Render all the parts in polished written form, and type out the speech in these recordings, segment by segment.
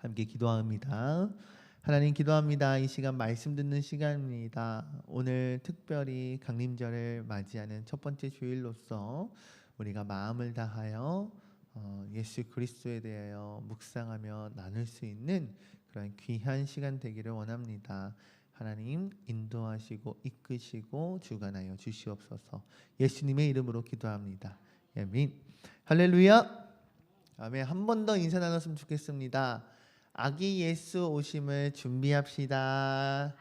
함께 기도합니다. 하나님 기도합니다. 이 시간 말씀 듣는 시간입니다. 오늘 특별히 강림절을 맞이하는 첫 번째 주일로서 우리가 마음을 다하여 예수 그리스도에 대하여 묵상하며 나눌 수 있는 그런 귀한 시간 되기를 원합니다. 하나님 인도하시고 이끄시고 주관하여 주시옵소서. 예수님의 이름으로 기도합니다. 아멘. 할렐루야. 아멘. 한 번 더 인사 나눴으면 좋겠습니다. 아기 예수 오심을 준비합시다.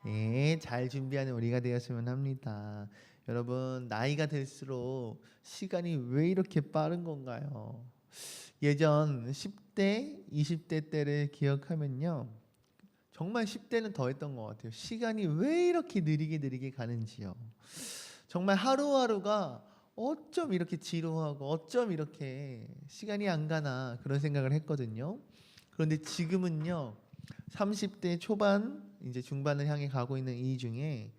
네, 잘 준비하는 우리가 되었으면 합니다. 여러분, 나이가 들수록 시간이 왜 이렇게 빠른 건가요? 예전 10대, 20대 때를 기억하면요, 정말 10대는 더 했던 것 같아요. 시간이 왜 이렇게 느리게 가는지요. 정말 하루하루가 어쩜 이렇게 지루하고 어쩜 이렇게 시간이 안 가나 그런 생각을 했거든요. 그런데 지금은요, 30대 초반 이제 중반을 향해 가고 있는 이 중에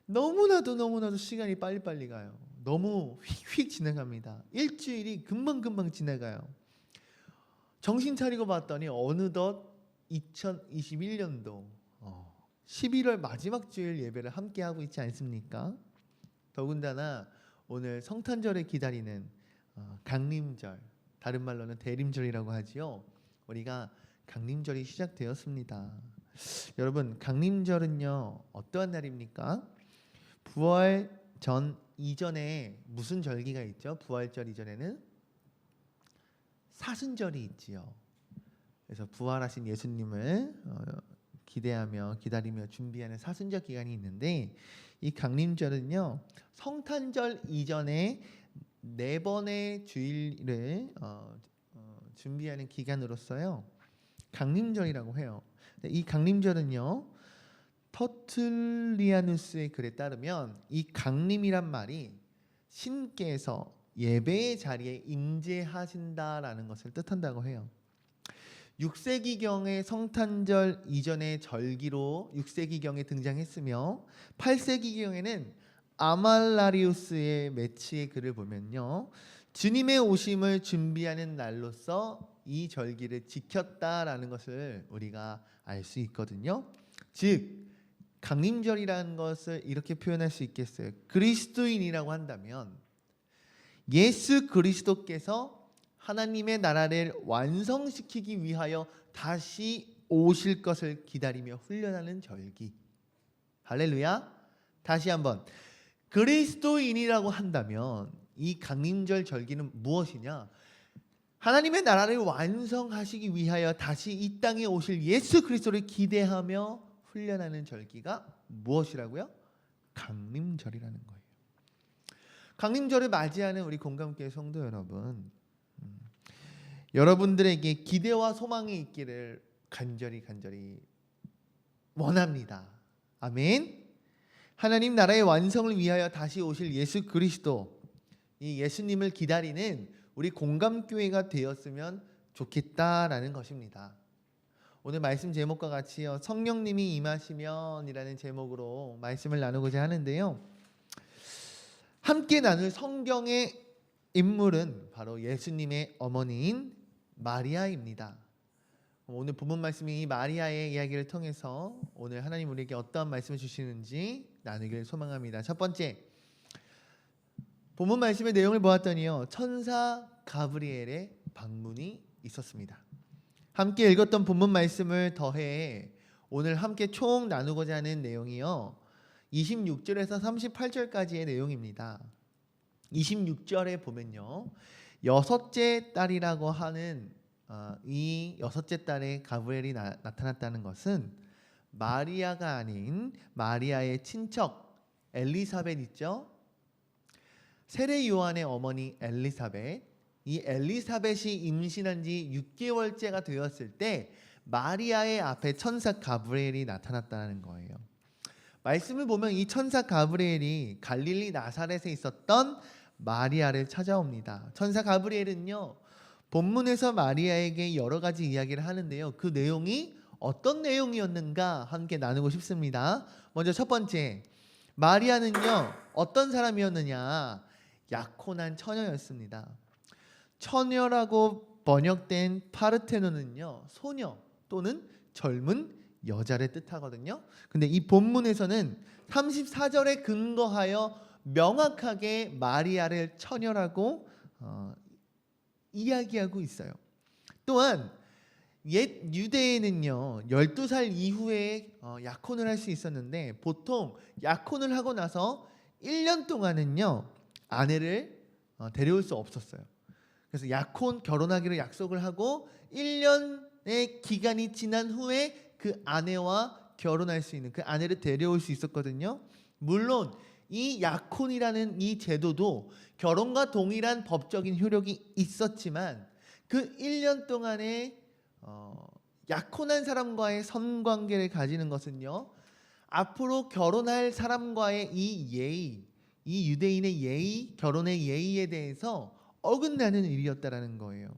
너무나도 시간이 빨리빨리 가요. 너무 휙휙 지나갑니다. 일주일이 금방 지나가요. 정신 차리고 봤더니 어느덧 2021년도 11월 마지막 주일 예배를 함께 하고 있지 않습니까? 더군다나 오늘 성탄절을 기다리는 강림절, 다른 말로는 대림절이라고 하지요. 우리가 강림절이 시작되었습니다. 여러분, 강림절은요 어떠한 날입니까? 부활 전 이전에 무슨 절기가 있죠? 부활절 이전에는 사순절이 있지요. 그래서 부활하신 예수님을 기대하며 기다리며 준비하는 사순절 기간이 있는데, 이 강림절은요 성탄절 이전에 4번의 주일을 준비하는 기간으로서요 강림절이라고 해요. 이 강림절은요 터툴리아누스의 글에 따르면 이 강림이란 말이 신께서 예배의 자리에 임재하신다라는 것을 뜻한다고 해요. 6세기경의 성탄절 이전의 절기로 6세기경에 등장했으며 8세기경에는 아말라리우스의 매치의 글을 보면요 주님의 오심을 준비하는 날로서 이 절기를 지켰다라는 것을 우리가 알 수 있거든요. 즉 강림절이라는 것을 이렇게 표현할 수 있겠어요. 그리스도인이라고 한다면 예수 그리스도께서 하나님의 나라를 완성시키기 위하여 다시 오실 것을 기다리며 훈련하는 절기. 할렐루야. 다시 한번, 그리스도인이라고 한다면 이 강림절 절기는 무엇이냐? 하나님의 나라를 완성하시기 위하여 다시 이 땅에 오실 예수 그리스도를 기대하며 훈련하는 절기가 무엇이라고요? 강림절이라는 거예요. 강림절을 맞이하는 우리 공감교회 성도 여러분, 여러분들에게 기대와 소망이 있기를 간절히 원합니다. 아멘. 하나님 나라의 완성을 위하여 다시 오실 예수 그리스도, 이 예수님을 기다리는 우리 공감교회가 되었으면 좋겠다라는 것입니다. 오늘 말씀 제목과 같이요 성령님이 임하시면이라는 제목으로 말씀을 나누고자 하는데요, 함께 나눌 성경의 인물은 바로 예수님의 어머니인 마리아입니다. 오늘 본문 말씀이 이 마리아의 이야기를 통해서 오늘 하나님 우리에게 어떠한 말씀을 주시는지 나누기를 소망합니다. 첫 번째, 본문 말씀의 내용을 보았더니요 천사 가브리엘의 방문이 있었습니다. 함께 읽었던 본문 말씀을 더해 오늘 함께 총 나누고자 하는 내용이요 26절에서 38절까지의 내용입니다. 26절에 보면요 여섯째 딸이라고 하는 이 여섯째 딸의 가브리엘이 나타났다는 것은 마리아가 아닌 마리아의 친척 엘리사벳 있죠? 세례 요한의 어머니 엘리사벳, 이 엘리사벳이 임신한 지 6개월째가 되었을 때 마리아의 앞에 천사 가브리엘이 나타났다는 거예요. 말씀을 보면 이 천사 가브리엘이 갈릴리 나사렛에 있었던 마리아를 찾아옵니다. 천사 가브리엘은요 본문에서 마리아에게 여러 가지 이야기를 하는데요, 그 내용이 어떤 내용이었는가 함께 나누고 싶습니다. 먼저 첫 번째, 마리아는요 어떤 사람이었느냐? 약혼한 처녀였습니다. 처녀라고 번역된 파르테논은요, 소녀 또는 젊은 여자를 뜻하거든요. 근데 이 본문에서는 34절에 근거하여 명확하게 마리아를 처녀라고 이야기하고 있어요. 또한 옛 유대에는요 12살 이후에 약혼을 할 수 있었는데 보통 약혼을 하고 나서 1년 동안은요 아내를 데려올 수 없었어요. 그래서 결혼하기로 약속을 하고 1년의 기간이 지난 후에 그 아내와 결혼할 수 있는, 그 아내를 데려올 수 있었거든요. 물론 이 약혼이라는 이 제도도 결혼과 동일한 법적인 효력이 있었지만 그 1년 동안에 약혼한 사람과의 선관계를 가지는 것은요 앞으로 결혼할 사람과의 이 예의, 이 유대인의 예의, 결혼의 예의에 대해서 어긋나는 일이었다라는 거예요.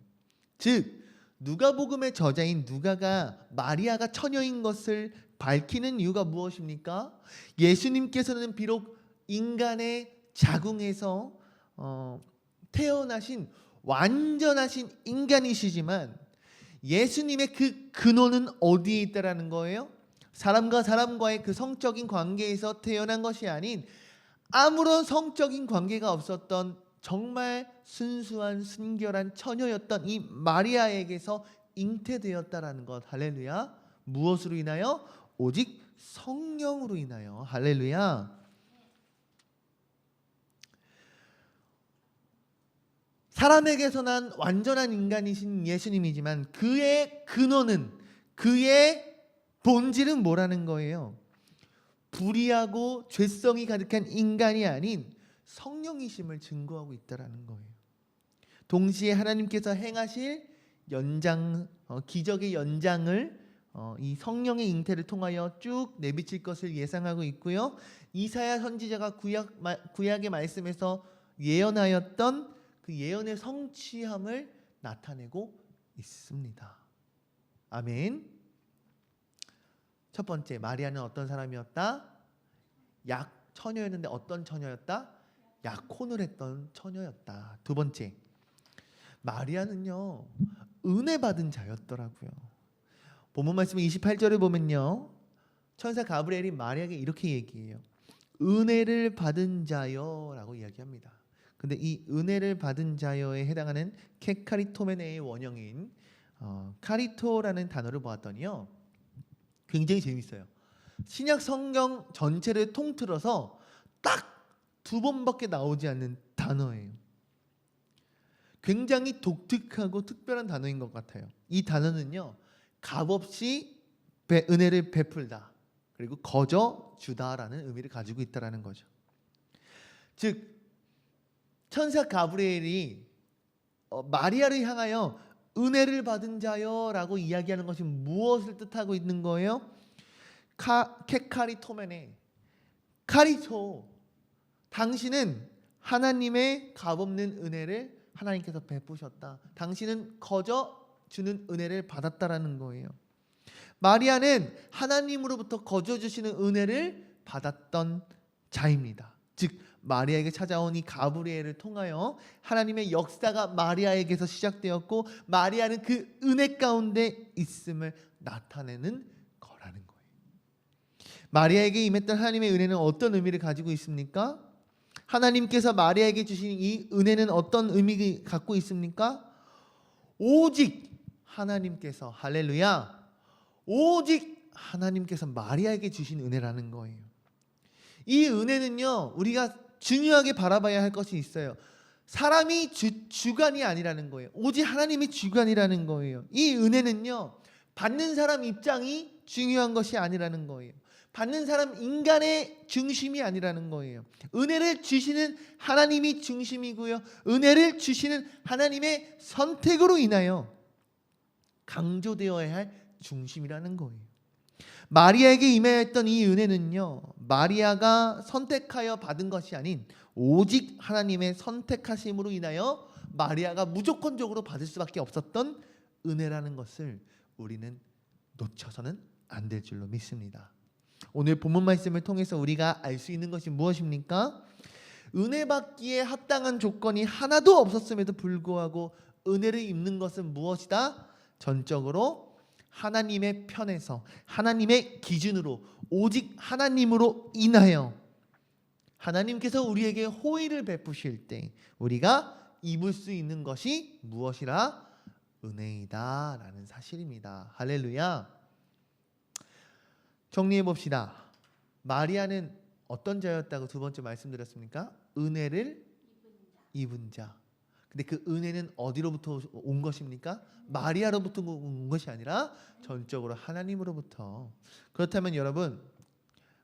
즉 누가복음의 저자인 누가가 마리아가 처녀인 것을 밝히는 이유가 무엇입니까? 예수님께서는 비록 인간의 자궁에서 태어나신 완전하신 인간이시지만 예수님의 그 근원은 어디에 있다라는 거예요? 사람과 사람과의 그 성적인 관계에서 태어난 것이 아닌 아무런 성적인 관계가 없었던 정말 순수한 순결한 처녀였던 이 마리아에게서 잉태되었다라는 것. 할렐루야. 무엇으로 인하여? 오직 성령으로 인하여. 할렐루야. 사람에게서 난 완전한 인간이신 예수님이지만 그의 근원은, 그의 본질은 뭐라는 거예요? 불의하고 죄성이 가득한 인간이 아닌 성령이심을 증거하고 있다라는 거예요. 동시에 하나님께서 행하실 기적의 연장을 이 성령의 잉태를 통하여 쭉 내비칠 것을 예상하고 있고요. 이사야 선지자가 구약의 말씀에서 예언하였던 그 예언의 성취함을 나타내고 있습니다. 아멘. 첫 번째, 마리아는 어떤 사람이었다? 처녀였는데 어떤 처녀였다? 약혼을 했던 처녀였다. 두 번째, 마리아는요 은혜 받은 자였더라고요. 본문 말씀 28절을 보면요 천사 가브리엘이 마리아에게 이렇게 얘기해요. 은혜를 받은 자여라고 이야기합니다. 근데 이 은혜를 받은 자여에 해당하는 케카리토메네의 원형인 카리토라는 단어를 보았더니요 굉장히 재밌어요. 신약 성경 전체를 통틀어서 딱 2번밖에 나오지 않는 단어예요. 굉장히 독특하고 특별한 단어인 것 같아요. 이 단어는요 값없이 은혜를 베풀다 그리고 거저 주다라는 의미를 가지고 있다라는 거죠. 즉 천사 가브리엘이 마리아를 향하여 은혜를 받은 자여라고 이야기하는 것이 무엇을 뜻하고 있는 거예요? 케카리토메네, 카리토, 당신은 하나님의 값없는 은혜를 하나님께서 베푸셨다. 당신은 거저 주는 은혜를 받았다라는 거예요. 마리아는 하나님으로부터 거저 주시는 은혜를 받았던 자입니다. 즉 마리아에게 찾아온 이 가브리엘을 통하여 하나님의 역사가 마리아에게서 시작되었고 마리아는 그 은혜 가운데 있음을 나타내는 거라는 거예요. 마리아에게 임했던 하나님의 은혜는 어떤 의미를 가지고 있습니까? 하나님께서 마리아에게 주신 이 은혜는 어떤 의미를 갖고 있습니까? 오직 하나님께서, 할렐루야, 오직 하나님께서 마리아에게 주신 은혜라는 거예요. 이 은혜는요 우리가 중요하게 바라봐야 할 것이 있어요. 사람이 주관이 아니라는 거예요. 오직 하나님이 주관이라는 거예요. 이 은혜는요 받는 사람 입장이 중요한 것이 아니라는 거예요. 받는 사람 인간의 중심이 아니라는 거예요. 은혜를 주시는 하나님이 중심이고요. 은혜를 주시는 하나님의 선택으로 인하여 강조되어야 할 중심이라는 거예요. 마리아에게 임하였던 이 은혜는요 마리아가 선택하여 받은 것이 아닌 오직 하나님의 선택하심으로 인하여 마리아가 무조건적으로 받을 수밖에 없었던 은혜라는 것을 우리는 놓쳐서는 안 될 줄로 믿습니다. 오늘 본문 말씀을 통해서 우리가 알 수 있는 것이 무엇입니까? 은혜 받기에 합당한 조건이 하나도 없었음에도 불구하고 은혜를 입는 것은 무엇이다? 전적으로 하나님의 편에서 하나님의 기준으로 오직 하나님으로 인하여 하나님께서 우리에게 호의를 베푸실 때 우리가 입을 수 있는 것이 무엇이라? 은혜이다 라는 사실입니다. 할렐루야. 정리해 봅시다. 마리아는 어떤 자였다고 두 번째 말씀드렸습니까? 은혜를 입은 자. 근데 그 은혜는 어디로부터 온 것입니까? 마리아로부터 온 것이 아니라 전적으로 하나님으로부터. 그렇다면 여러분,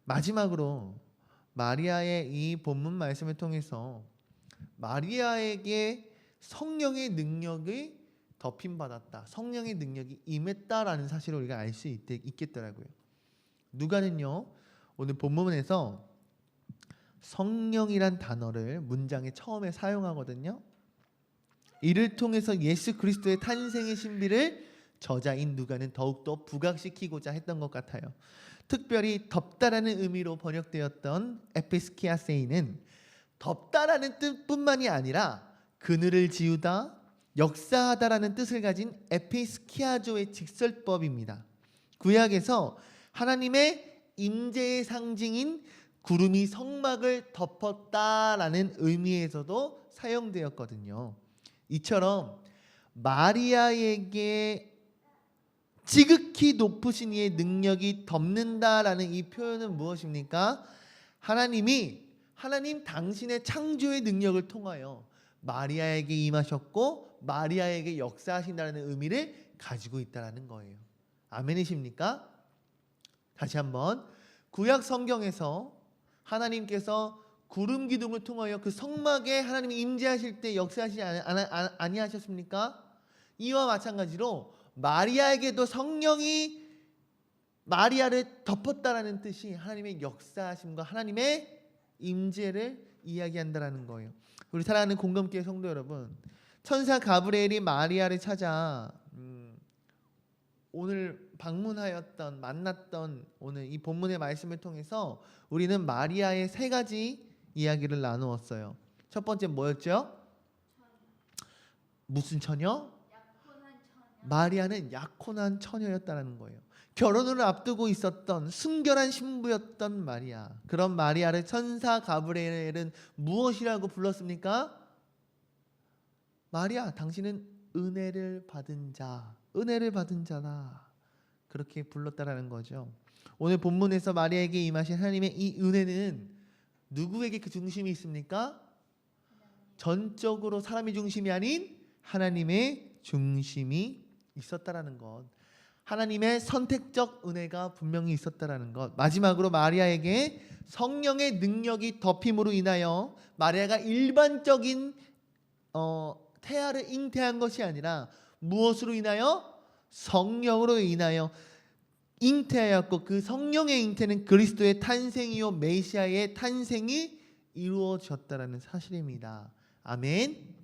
마지막으로 마리아의 이 본문 말씀을 통해서 마리아에게 성령의 능력이 덮임받았다, 성령의 능력이 임했다라는 사실을 우리가 알 수 있겠더라고요. 누가는요, 오늘 본문에서 성령이란 단어를 문장에 처음에 사용하거든요. 이를 통해서 예수 그리스도의 탄생의 신비를 저자인 누가는 더욱더 부각시키고자 했던 것 같아요. 특별히 덮다라는 의미로 번역되었던 에피스키아세이는 덮다라는 뜻뿐만이 아니라 그늘을 지우다, 역사하다라는 뜻을 가진 에피스키아조의 직설법입니다. 구약에서 하나님의 임재의 상징인 구름이 성막을 덮었다라는 의미에서도 사용되었거든요. 이처럼 마리아에게 지극히 높으신 이의 능력이 덮는다라는 이 표현은 무엇입니까? 하나님 당신의 창조의 능력을 통하여 마리아에게 임하셨고 마리아에게 역사하신다는 의미를 가지고 있다는 거예요. 아멘이십니까? 다시 한번, 구약 성경에서 하나님께서 구름 기둥을 통하여 그 성막에 하나님이 임재하실 때 역사하시지 아니하셨습니까? 이와 마찬가지로 마리아에게도 성령이 마리아를 덮었다라는 뜻이 하나님의 역사하심과 하나님의 임재를 이야기한다라는 거예요. 우리 사랑하는 공동교회 성도 여러분, 천사 가브리엘이 마리아를 찾아 오늘 만났던 오늘 이 본문의 말씀을 통해서 우리는 마리아의 세 가지 이야기를 나누었어요. 첫 번째 뭐였죠? 무슨 처녀? 마리아는 약혼한 처녀였다는 거예요. 결혼을 앞두고 있었던 순결한 신부였던 마리아. 그런 마리아를 천사 가브리엘은 무엇이라고 불렀습니까? 마리아, 당신은 은혜를 받은 자다. 그렇게 불렀다라는 거죠. 오늘 본문에서 마리아에게 임하신 하나님의 이 은혜는 누구에게 그 중심이 있습니까? 전적으로 사람의 중심이 아닌 하나님의 중심이 있었다라는 것. 하나님의 선택적 은혜가 분명히 있었다라는 것. 마지막으로 마리아에게 성령의 능력이 덮임으로 인하여 마리아가 일반적인 태아를 잉태한 것이 아니라 무엇으로 인하여? 성령으로 인하여 잉태하였고 그 성령의 잉태는 그리스도의 탄생이요 메시아의 탄생이 이루어졌다라는 사실입니다. 아멘.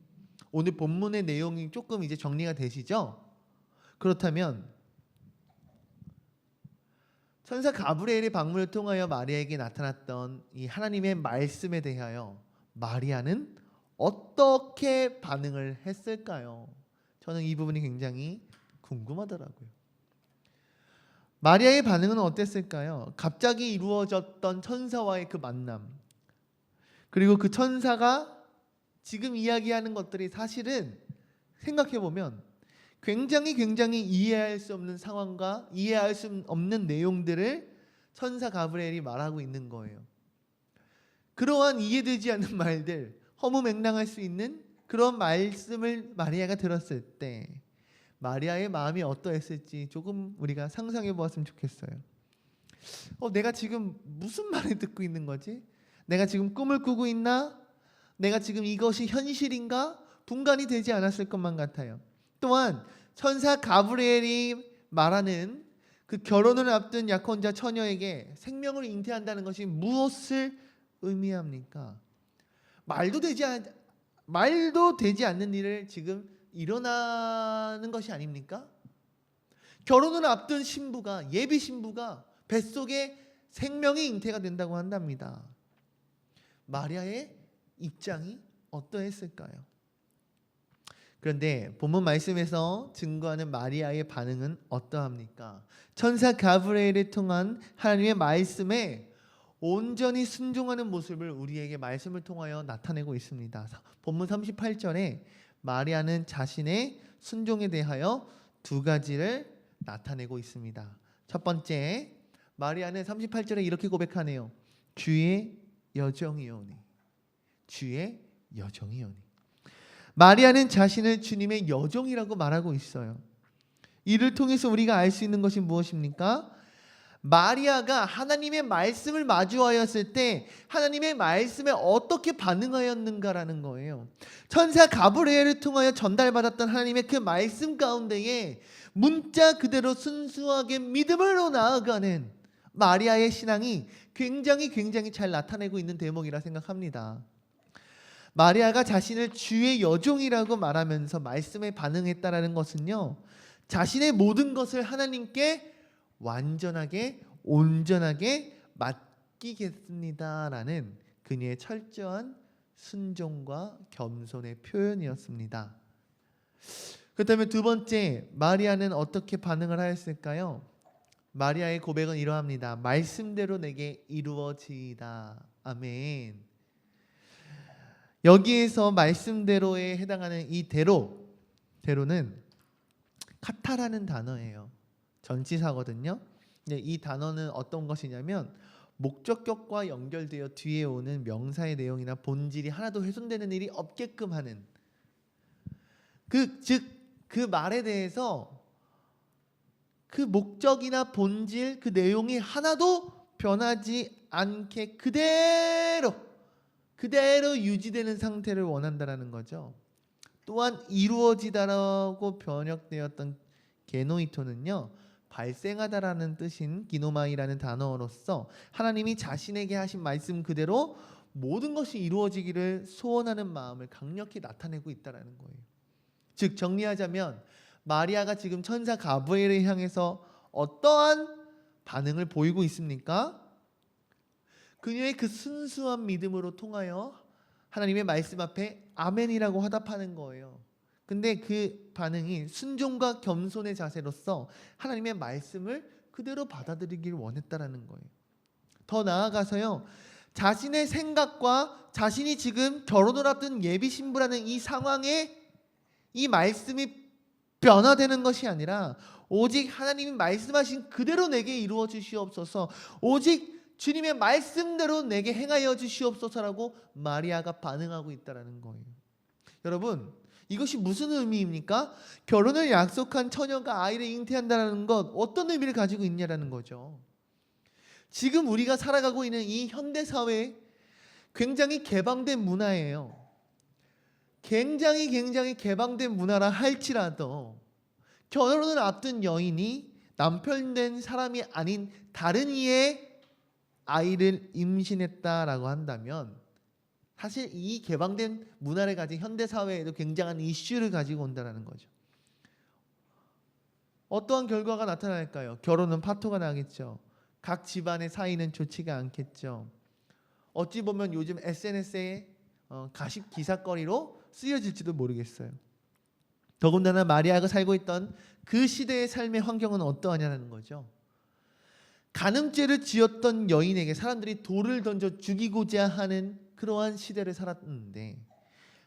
오늘 본문의 내용이 조금 이제 정리가 되시죠? 그렇다면 천사 가브리엘의 방문을 통하여 마리아에게 나타났던 이 하나님의 말씀에 대하여 마리아는 어떻게 반응을 했을까요? 저는 이 부분이 굉장히 궁금하더라고요. 마리아의 반응은 어땠을까요? 갑자기 이루어졌던 천사와의 그 만남, 그리고 그 천사가 지금 이야기하는 것들이 사실은 생각해보면 굉장히 이해할 수 없는 상황과 이해할 수 없는 내용들을 천사 가브리엘이 말하고 있는 거예요. 그러한 이해되지 않는 말들, 허무맹랑할 수 있는 그런 말씀을 마리아가 들었을 때 마리아의 마음이 어떠했을지 조금 우리가 상상해 보았으면 좋겠어요. 내가 지금 무슨 말을 듣고 있는 거지? 내가 지금 꿈을 꾸고 있나? 내가 지금 이것이 현실인가? 분간이 되지 않았을 것만 같아요. 또한 천사 가브리엘이 말하는 그 결혼을 앞둔 약혼자 처녀에게 생명을 잉태한다는 것이 무엇을 의미합니까? 말도 되지 않는 일을 지금 일어나는 것이 아닙니까? 결혼을 앞둔 신부가, 예비 신부가 뱃속에 생명이 잉태가 된다고 한답니다. 마리아의 입장이 어떠했을까요? 그런데 본문 말씀에서 증거하는 마리아의 반응은 어떠합니까? 천사 가브리엘을 통한 하나님의 말씀에 온전히 순종하는 모습을 우리에게 말씀을 통하여 나타내고 있습니다. 본문 38절에 마리아는 자신의 순종에 대하여 두 가지를 나타내고 있습니다. 첫 번째, 마리아는 38절에 이렇게 고백하네요. 주의 여정이오니. 주의 여정이오니. 마리아는 자신을 주님의 여종이라고 말하고 있어요. 이를 통해서 우리가 알 수 있는 것이 무엇입니까? 마리아가 하나님의 말씀을 마주하였을 때 하나님의 말씀에 어떻게 반응하였는가라는 거예요. 천사 가브리엘을 통하여 전달받았던 하나님의 그 말씀 가운데에 문자 그대로 순수하게 믿음으로 나아가는 마리아의 신앙이 굉장히 잘 나타내고 있는 대목이라 생각합니다. 마리아가 자신을 주의 여종이라고 말하면서 말씀에 반응했다라는 것은요, 자신의 모든 것을 하나님께 완전하게 온전하게 맡기겠습니다라는 그녀의 철저한 순종과 겸손의 표현이었습니다. 그렇다면 두 번째, 마리아는 어떻게 반응을 하였을까요? 마리아의 고백은 이러합니다. 말씀대로 내게 이루어지이다. 아멘. 여기에서 말씀대로에 해당하는 이 대로는 카타라는 단어예요. 전치사거든요. 근데 이 단어는 어떤 것이냐면 목적격과 연결되어 뒤에 오는 명사의 내용이나 본질이 하나도 훼손되는 일이 없게끔 하는 그 말에 대해서 그 목적이나 본질, 그 내용이 하나도 변하지 않게 그대로 유지되는 상태를 원한다라는 거죠. 또한 이루어지다라고 번역되었던 게노이토는요, 발생하다라는 뜻인 기노마이라는 단어로서 하나님이 자신에게 하신 말씀 그대로 모든 것이 이루어지기를 소원하는 마음을 강력히 나타내고 있다라는 거예요. 즉 정리하자면 마리아가 지금 천사 가브리엘을 향해서 어떠한 반응을 보이고 있습니까? 그녀의 그 순수한 믿음으로 통하여 하나님의 말씀 앞에 아멘이라고 화답하는 거예요. 근데 그 반응이 순종과 겸손의 자세로서 하나님의 말씀을 그대로 받아들이길 원했다라는 거예요. 더 나아가서요, 자신의 생각과 자신이 지금 결혼을 앞둔 예비 신부라는 이 상황에 이 말씀이 변화되는 것이 아니라 오직 하나님이 말씀하신 그대로 내게 이루어 주시옵소서, 오직 주님의 말씀대로 내게 행하여 주시옵소서라고 마리아가 반응하고 있다는 거예요. 여러분, 이것이 무슨 의미입니까? 결혼을 약속한 처녀가 아이를 잉태한다는 것, 어떤 의미를 가지고 있냐라는 거죠. 지금 우리가 살아가고 있는 이 현대사회 굉장히 개방된 문화예요. 굉장히 개방된 문화라 할지라도 결혼을 앞둔 여인이 남편 된 사람이 아닌 다른 이의 아이를 임신했다라고 한다면 사실 이 개방된 문화를 가진 현대사회에도 굉장한 이슈를 가지고 온다는 거죠. 어떠한 결과가 나타날까요? 결혼은 파토가 나겠죠. 각 집안의 사이는 좋지가 않겠죠. 어찌 보면 요즘 SNS의 가십 기사거리로 쓰여질지도 모르겠어요. 더군다나 마리아가 살고 있던 그 시대의 삶의 환경은 어떠하냐는 거죠. 간음죄를 지었던 여인에게 사람들이 돌을 던져 죽이고자 하는 그러한 시대를 살았는데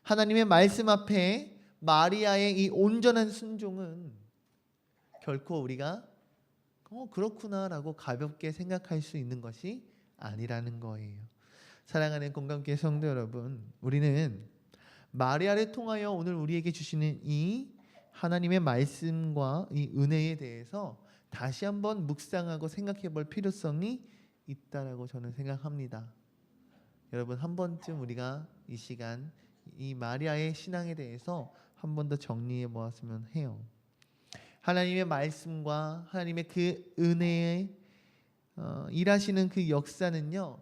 하나님의 말씀 앞에 마리아의 이 온전한 순종은 결코 우리가 그렇구나라고 가볍게 생각할 수 있는 것이 아니라는 거예요. 사랑하는 공감교회 성도 여러분, 우리는 마리아를 통하여 오늘 우리에게 주시는 이 하나님의 말씀과 이 은혜에 대해서 다시 한번 묵상하고 생각해 볼 필요성이 있다라고 저는 생각합니다. 여러분, 한 번쯤 우리가 이 시간 이 마리아의 신앙에 대해서 한 번 더 정리해 보았으면 해요. 하나님의 말씀과 하나님의 그 은혜에 일하시는 그 역사는요,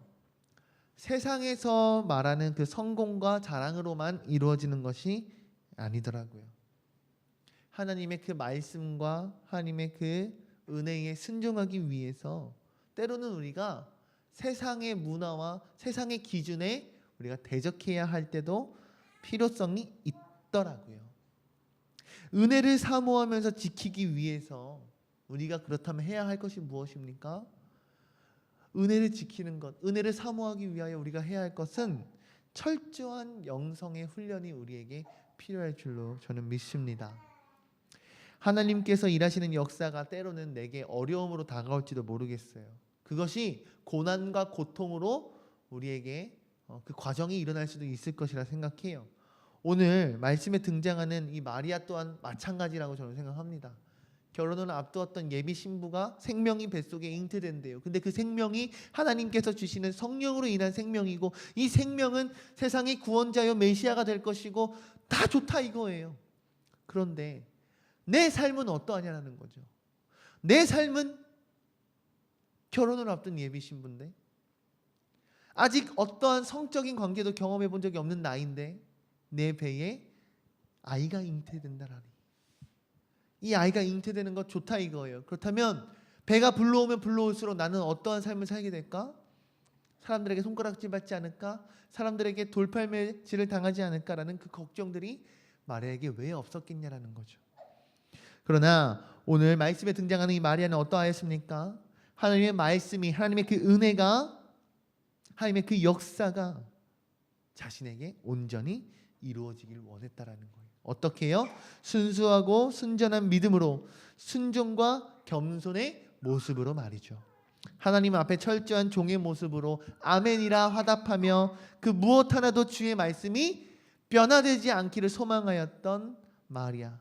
세상에서 말하는 그 성공과 자랑으로만 이루어지는 것이 아니더라고요. 하나님의 그 말씀과 하나님의 그 은혜에 순종하기 위해서 때로는 우리가 세상의 문화와 세상의 기준에 우리가 대적해야 할 때도 필요성이 있더라고요. 은혜를 사모하면서 지키기 위해서 우리가 그렇다면 해야 할 것이 무엇입니까? 은혜를 지키는 것, 은혜를 사모하기 위하여 우리가 해야 할 것은 철저한 영성의 훈련이 우리에게 필요할 줄로 저는 믿습니다. 하나님께서 일하시는 역사가 때로는 내게 어려움으로 다가올지도 모르겠어요. 그것이 고난과 고통으로 우리에게 그 과정이 일어날 수도 있을 것이라 생각해요. 오늘 말씀에 등장하는 이 마리아 또한 마찬가지라고 저는 생각합니다. 결혼을 앞두었던 예비 신부가 생명이 뱃속에 잉태된대요. 근데 그 생명이 하나님께서 주시는 성령으로 인한 생명이고, 이 생명은 세상의 구원자여 메시아가 될 것이고 다 좋다 이거예요. 그런데 내 삶은 어떠하냐는 거죠. 내 삶은 결혼을 앞둔 예비 신부인데, 아직 어떠한 성적인 관계도 경험해 본 적이 없는 나이인데 내 배에 아이가 잉태된다라니. 이 아이가 잉태되는 것 좋다 이거예요. 그렇다면 배가 불러오면 불러올수록 나는 어떠한 삶을 살게 될까? 사람들에게 손가락질 받지 않을까? 사람들에게 돌팔매질을 당하지 않을까라는 그 걱정들이 마리아에게 왜 없었겠냐라는 거죠. 그러나 오늘 말씀에 등장하는 이 마리아는 어떠하였습니까? 하나님의 말씀이, 하나님의 그 은혜가, 하나님의 그 역사가 자신에게 온전히 이루어지길 원했다라는 거예요. 어떻게 해요? 순수하고 순전한 믿음으로, 순종과 겸손의 모습으로 말이죠. 하나님 앞에 철저한 종의 모습으로 아멘이라 화답하며 그 무엇 하나도 주의 말씀이 변화되지 않기를 소망하였던 마리아,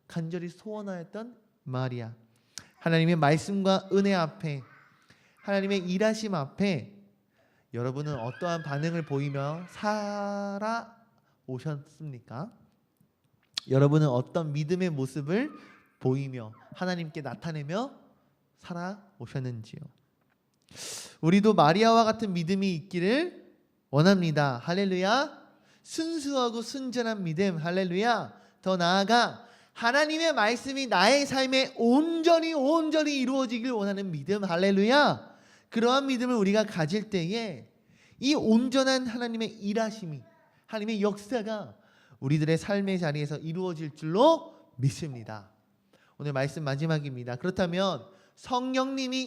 간절히 소원하였던 마리아. 하나님의 말씀과 은혜 앞에, 하나님의 일하심 앞에 여러분은 어떠한 반응을 보이며 살아오셨습니까? 여러분은 어떤 믿음의 모습을 보이며 하나님께 나타내며 살아오셨는지요? 우리도 마리아와 같은 믿음이 있기를 원합니다. 할렐루야. 순수하고 순전한 믿음. 할렐루야. 더 나아가 하나님의 말씀이 나의 삶에 온전히 이루어지길 원하는 믿음. 할렐루야. 그러한 믿음을 우리가 가질 때에 이 온전한 하나님의 일하심이, 하나님의 역사가 우리들의 삶의 자리에서 이루어질 줄로 믿습니다. 오늘 말씀 마지막입니다. 그렇다면 성령님이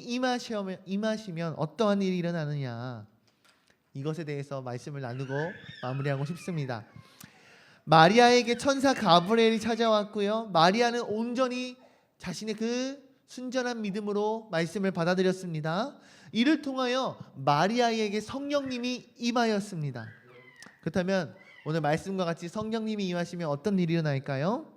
임하시면 어떠한 일이 일어나느냐, 이것에 대해서 말씀을 나누고 마무리하고 싶습니다. 마리아에게 천사 가브리엘이 찾아왔고요, 마리아는 온전히 자신의 그 순전한 믿음으로 말씀을 받아들였습니다. 이를 통하여 마리아에게 성령님이 임하였습니다. 그렇다면 오늘 말씀과 같이 성령님이 임하시면 어떤 일이 일어날까요?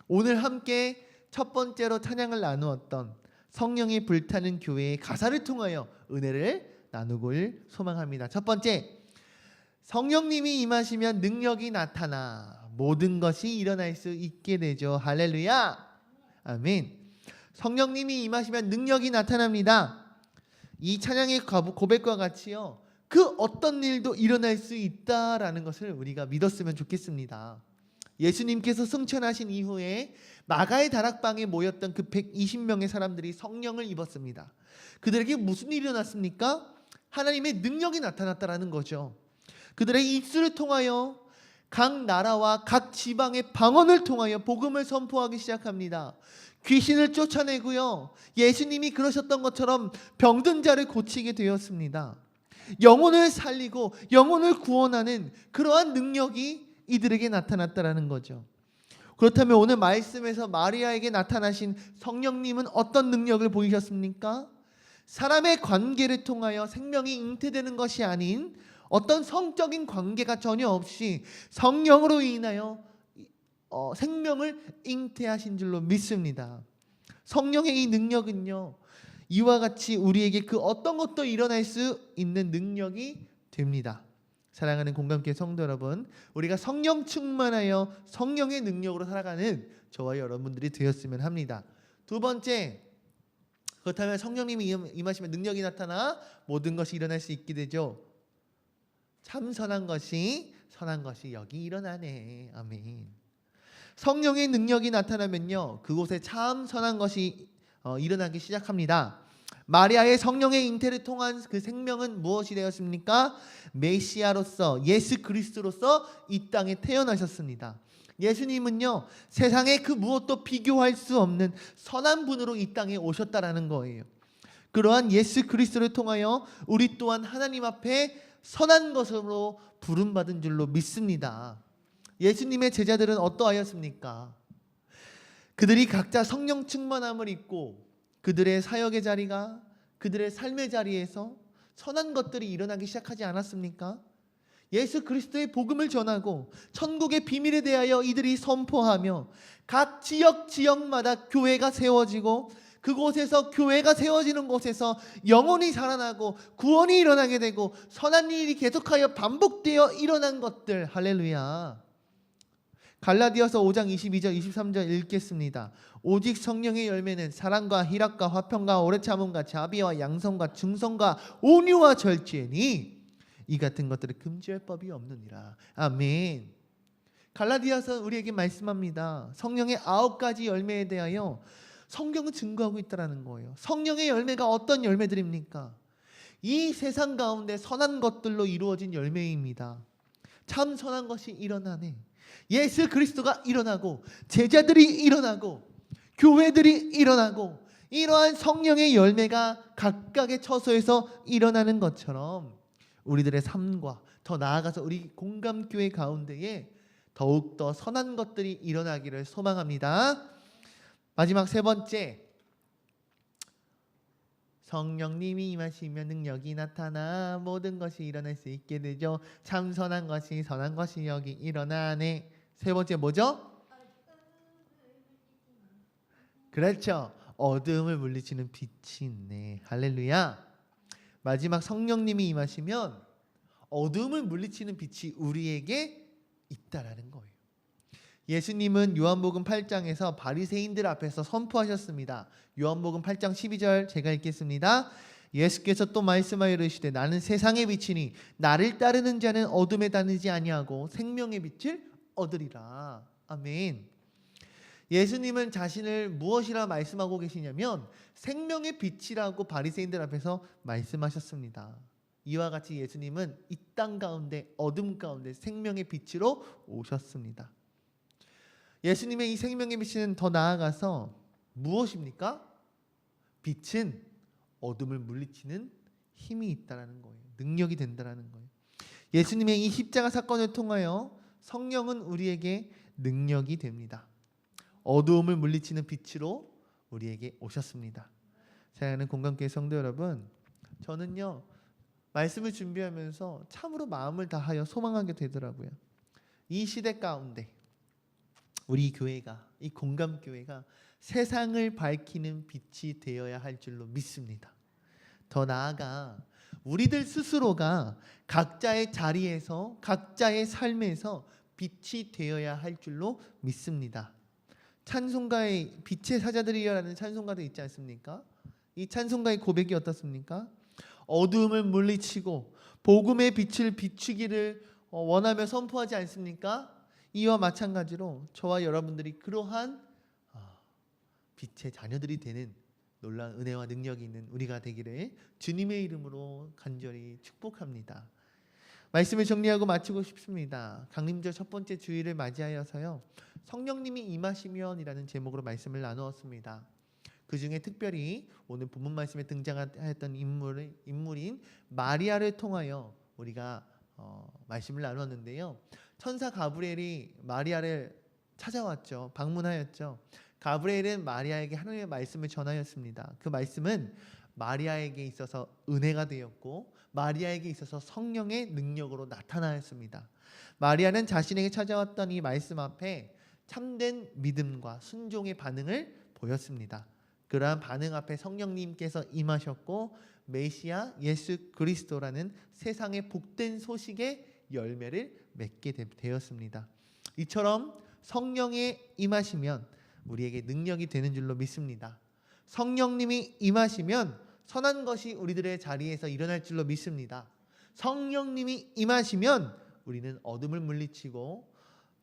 오늘 함께 첫 번째로 찬양을 나누었던 성령이 불타는 교회의 가사를 통하여 은혜를 나누길 소망합니다. 첫 번째, 성령님이 임하시면 능력이 나타나 모든 것이 일어날 수 있게 되죠. 할렐루야. 아멘. 성령님이 임하시면 능력이 나타납니다. 이 찬양의 고백과 같이요, 그 어떤 일도 일어날 수 있다라는 것을 우리가 믿었으면 좋겠습니다. 예수님께서 승천하신 이후에 마가의 다락방에 모였던 그 120명의 사람들이 성령을 입었습니다. 그들에게 무슨 일이 일어났습니까? 하나님의 능력이 나타났다라는 거죠. 그들의 입술을 통하여 각 나라와 각 지방의 방언을 통하여 복음을 선포하기 시작합니다. 귀신을 쫓아내고요, 예수님이 그러셨던 것처럼 병든 자를 고치게 되었습니다. 영혼을 살리고 영혼을 구원하는 그러한 능력이 이들에게 나타났다라는 거죠. 그렇다면 오늘 말씀에서 마리아에게 나타나신 성령님은 어떤 능력을 보이셨습니까? 사람의 관계를 통하여 생명이 잉태되는 것이 아닌 어떤 성적인 관계가 전혀 없이 성령으로 인하여 생명을 잉태하신 줄로 믿습니다. 성령의 이 능력은요, 이와 같이 우리에게 그 어떤 것도 일어날 수 있는 능력이 됩니다. 사랑하는 공감교회 성도 여러분, 우리가 성령 충만하여 성령의 능력으로 살아가는 저와 여러분들이 되었으면 합니다. 두 번째, 그렇다면 성령님이 임하시면 능력이 나타나 모든 것이 일어날 수 있게 되죠. 참 선한 것이 여기 일어나네. 아멘. 성령의 능력이 나타나면요, 그곳에 참 선한 것이 일어나기 시작합니다. 마리아의 성령의 잉태를 통한 그 생명은 무엇이 되었습니까? 메시아로서, 예수 그리스도로서 이 땅에 태어나셨습니다. 예수님은요, 세상의 그 무엇도 비교할 수 없는 선한 분으로 이 땅에 오셨다라는 거예요. 그러한 예수 그리스도를 통하여 우리 또한 하나님 앞에 선한 것으로 부름받은 줄로 믿습니다. 예수님의 제자들은 어떠하였습니까? 그들이 각자 성령 충만함을 입고 그들의 사역의 자리가, 그들의 삶의 자리에서 선한 것들이 일어나기 시작하지 않았습니까? 예수 그리스도의 복음을 전하고 천국의 비밀에 대하여 이들이 선포하며 각 지역마다 교회가 세워지고, 그곳에서 교회가 세워지는 곳에서 영혼이 살아나고 구원이 일어나게 되고 선한 일이 계속하여 반복되어 일어난 것들. 할렐루야. 갈라디아서 5장 22절 23절 읽겠습니다. 오직 성령의 열매는 사랑과 희락과 화평과 오래 참음과 자비와 양성과 중성과 온유와 절제니 이 같은 것들을 금지할 법이 없느니라. 아멘. 갈라디아서 우리에게 말씀합니다. 성령의 9가지 열매에 대하여 성경은 증거하고 있다는 거예요. 성령의 열매가 어떤 열매들입니까? 이 세상 가운데 선한 것들로 이루어진 열매입니다. 참 선한 것이 일어나네. 예수 그리스도가 일어나고 제자들이 일어나고 교회들이 일어나고 이러한 성령의 열매가 각각의 처소에서 일어나는 것처럼 우리들의 삶과 더 나아가서 우리 공감교회 가운데에 더욱더 선한 것들이 일어나기를 소망합니다. 마지막 세 번째, 성령님이 임하시면 능력이 나타나 모든 것이 일어날 수 있게 되죠. 참 선한 것이 선한 것이 여기 일어나네. 세 번째 뭐죠? 그렇죠. 어둠을 물리치는 빛이 있네. 할렐루야. 마지막 성령님이 임하시면 어둠을 물리치는 빛이 우리에게 있다라는 거예요. 예수님은 요한복음 8장에서 바리새인들 앞에서 선포하셨습니다. 요한복음 8장 12절 제가 읽겠습니다. 예수께서 또 말씀하여 이르시되 나는 세상의 빛이니 나를 따르는 자는 어둠에 다니지 아니하고 생명의 빛을 얻으리라. 아멘. 예수님은 자신을 무엇이라 말씀하고 계시냐면 생명의 빛이라고 바리새인들 앞에서 말씀하셨습니다. 이와 같이 예수님은 이 땅 가운데 어둠 가운데 생명의 빛으로 오셨습니다. 예수님의 이 생명의 빛은 더 나아가서 무엇입니까? 빛은 어둠을 물리치는 힘이 있다라는 거예요. 능력이 된다라는 거예요. 예수님의 이 십자가 사건을 통하여 성령은 우리에게 능력이 됩니다. 어두움을 물리치는 빛으로 우리에게 오셨습니다. 사랑하는 공감교회 성도 여러분, 저는요 말씀을 준비하면서 참으로 마음을 다하여 소망하게 되더라고요. 이 시대 가운데 우리 교회가, 이 공감교회가 세상을 밝히는 빛이 되어야 할 줄로 믿습니다. 더 나아가 우리들 스스로가 각자의 자리에서 각자의 삶에서 빛이 되어야 할 줄로 믿습니다. 찬송가의 빛의 사자들이여라는 찬송가도 있지 않습니까? 이 찬송가의 고백이 어떻습니까? 어두움을 물리치고 복음의 빛을 비추기를 원하며 선포하지 않습니까? 이와 마찬가지로 저와 여러분들이 그러한 빛의 자녀들이 되는 놀라운 은혜와 능력이 있는 우리가 되기를 주님의 이름으로 간절히 축복합니다. 말씀을 정리하고 마치고 싶습니다. 강림절 첫 번째 주일을 맞이하여서요, 성령님이 임하시면이라는 제목으로 말씀을 나누었습니다. 그 중에 특별히 오늘 본문 말씀에 등장하였던 인물인 마리아를 통하여 우리가 말씀을 나누었는데요. 천사 가브리엘이 마리아를 찾아왔죠. 방문하였죠. 가브리엘은 마리아에게 하나님의 말씀을 전하였습니다. 그 말씀은 마리아에게 있어서 은혜가 되었고 마리아에게 있어서 성령의 능력으로 나타나였습니다. 마리아는 자신에게 찾아왔던 이 말씀 앞에 참된 믿음과 순종의 반응을 보였습니다. 그러한 반응 앞에 성령님께서 임하셨고 메시아 예수 그리스도라는 세상의 복된 소식의 열매를 맺게 되었습니다. 이처럼 성령에 임하시면 우리에게 능력이 되는 줄로 믿습니다. 성령님이 임하시면 선한 것이 우리들의 자리에서 일어날 줄로 믿습니다. 성령님이 임하시면 우리는 어둠을 물리치고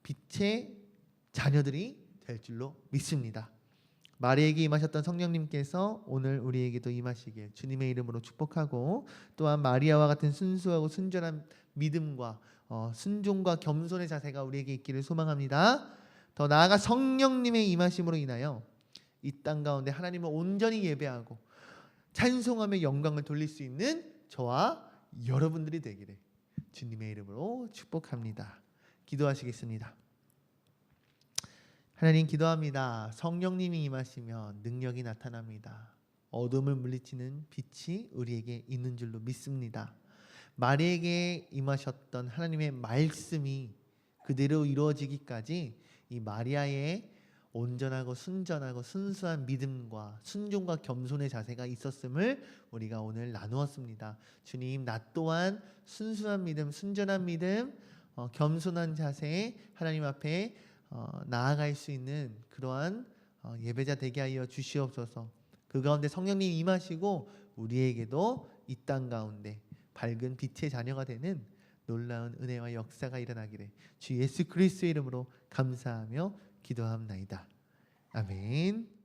빛의 자녀들이 될 줄로 믿습니다. 마리아에게 임하셨던 성령님께서 오늘 우리에게도 임하시길 주님의 이름으로 축복하고, 또한 마리아와 같은 순수하고 순전한 믿음과 순종과 겸손의 자세가 우리에게 있기를 소망합니다. 더 나아가 성령님의 임하심으로 인하여 이 땅 가운데 하나님을 온전히 예배하고 찬송하며 영광을 돌릴 수 있는 저와 여러분들이 되기를 주님의 이름으로 축복합니다. 기도하시겠습니다. 하나님 기도합니다. 성령님이 임하시면 능력이 나타납니다. 어둠을 물리치는 빛이 우리에게 있는 줄로 믿습니다. 마리에게 임하셨던 하나님의 말씀이 그대로 이루어지기까지 이 마리아의 온전하고 순전하고 순수한 믿음과 순종과 겸손의 자세가 있었음을 우리가 오늘 나누었습니다. 주님, 나 또한 순수한 믿음, 순전한 믿음, 겸손한 자세에 하나님 앞에 나아갈 수 있는 그러한 예배자 되게 하여 주시옵소서. 그 가운데 성령님 임하시고 우리에게도 이 땅 가운데 밝은 빛의 자녀가 되는 놀라운 은혜와 역사가 일어나기를 주 예수 그리스도의 이름으로 감사하며 기도합나이다. 아멘.